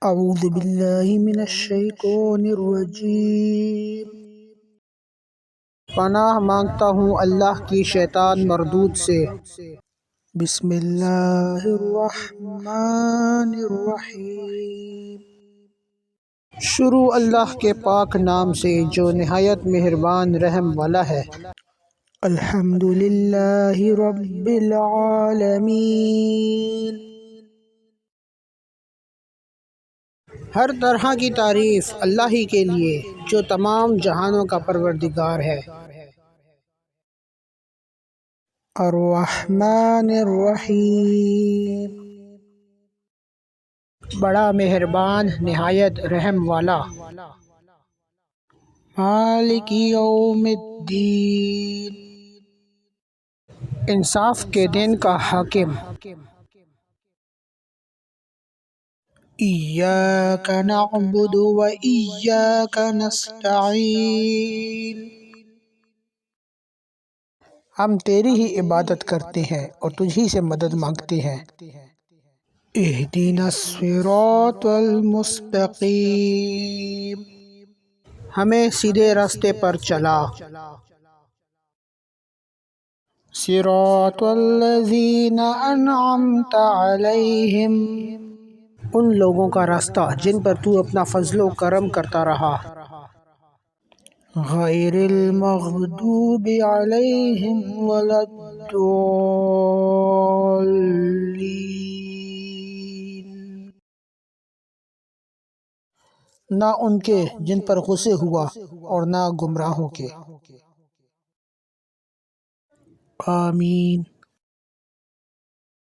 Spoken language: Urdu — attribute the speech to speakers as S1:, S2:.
S1: اعوذ باللہ من الشیطان الرجیم۔ پناہ مانگتا ہوں اللہ کی شیطان مردود سے۔ بسم اللہ الرحمن الرحیم۔ شروع اللہ کے پاک نام سے جو نہایت مہربان رحم والا ہے۔ الحمد للہ رب العالمین۔ ہر طرح کی تعریف اللہ ہی کے لیے جو تمام جہانوں کا پروردگار ہے۔ الرحمن الرحیم۔ بڑا مہربان نہایت رحم والا۔ مالک یوم الدین۔ انصاف کے دن کا حاکم۔ ایاک نعبد و ایاک نستعین۔ ہم تیری ہی عبادت کرتے ہیں اور تجھی سے مدد مانگتے ہیں۔ اہدنا الصراط المستقیم۔ ہمیں سیدھے راستے پر چلا۔ صراط الذین انعمت علیہم۔ ان لوگوں کا راستہ جن پر تو اپنا فضل و کرم کرتا رہا۔ غیر المغضوب علیہم ولا الضالین۔ نہ ان کے جن پر غصے ہوا اور نہ گمراہوں کے۔ آمین۔